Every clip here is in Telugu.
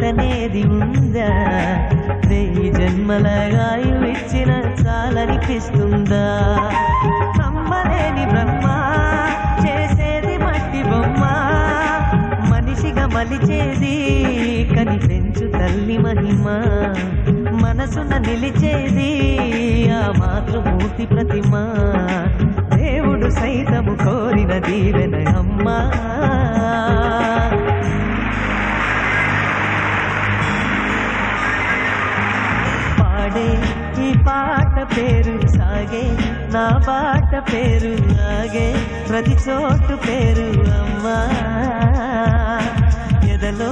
లోటనేది ఉందా? 1000 జన్మల ఆయువు ఇచ్చిన చాలనిపిస్తుందా? నమ్మలేని బ్రహ్మ చేసేది మట్టి బొమ్మ, మనిషిగా మలిచేది కనిపెంచు తల్లి మహిమ, మనసున నిలిచేది ఆ మాతృమూర్తి ప్రతిమ, దేవుడు సైతము కోరిన దీవెన అమ్మా. పాడే ఈ పాట పేరు సాగే, నా బాట పేరు ఆగే, ప్రతి చోటు పేరు అమ్మా. ఎదలో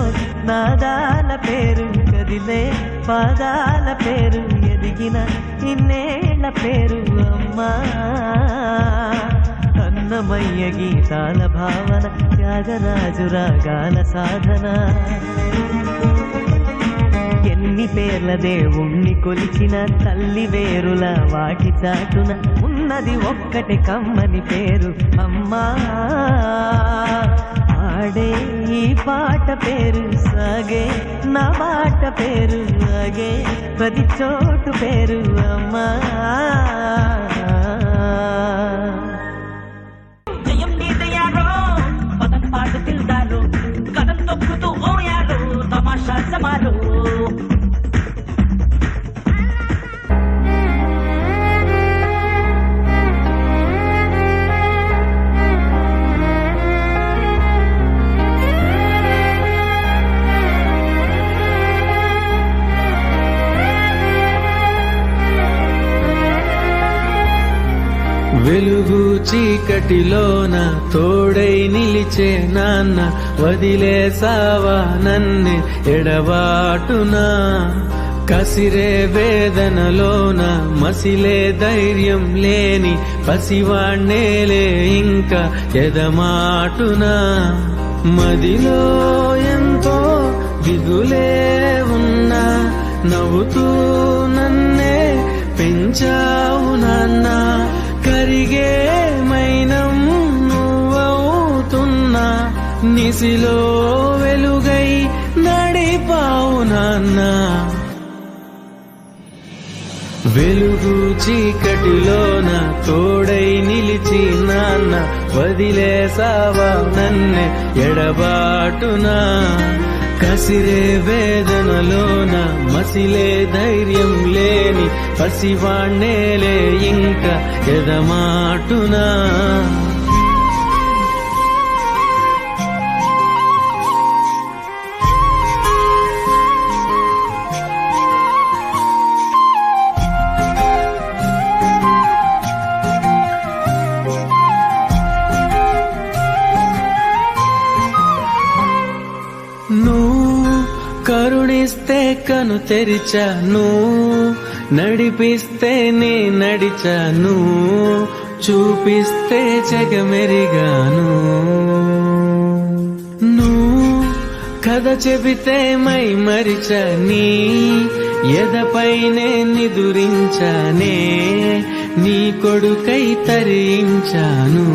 నాదాల పేరు కదిలే పాదాల పేరు, ఎదిగిన ఇన్నేళ్ల పేరు అమ్మా. అన్నమయ్య గీతాల భావన, త్యాగరాజు రాగాల సాధన, ఎన్ని పేర్ల దేవుణ్ణి కొలిచిన తల్లి వేరుల వాటి చాటున ఉన్నది ఒక్కటి కమ్మని పేరు అమ్మా. ఆడే ఈ పాట పేరు సాగే, నా బాట పేరు ఆగే, ప్రతి చోటు పేరు అమ్మా. జయం నీదయారో పదం పాటు తిల్దారు, కథం తొక్కుతూ ఓయారు తమాషా సమారు. వెలుగు చీకటిలోన తోడై నిలిచే నాన్న, వదిలేసావా నన్నే ఎడబాటునా? కసిరే వేదనలోన మసిలే ధైర్యం లేని పసివాణ్ణేలే ఇంకా ఎదమాటునా? మదిలో ఎంతో దిగులే ఉన్నా, నవ్వుతూ నన్నే పెంచావు నాన్న. కరిగే మైనం నువ్వవుతున్నా, నిసిలో వెలుగై నడిపావు నాన్న. వెలుగు చీకటిలోన తోడై నిలిచి నాన్న, వదిలేసావా నన్నే ఎడబాటునా? కసిరే వేదనలోన మసిలే ధైర్యం లేని పసివాణ్ణేలే ఇంకా ఎదమాటునా? కరుణిస్తే కను తెరిచాను, నడిపిస్తే నే నడిచాను, చూపిస్తే జగమెరిగాను. నువ్వు కథ చెబితే మై మరిచని, ఎదపైనే నిదురించానే, నీ కొడుకై తరించాను.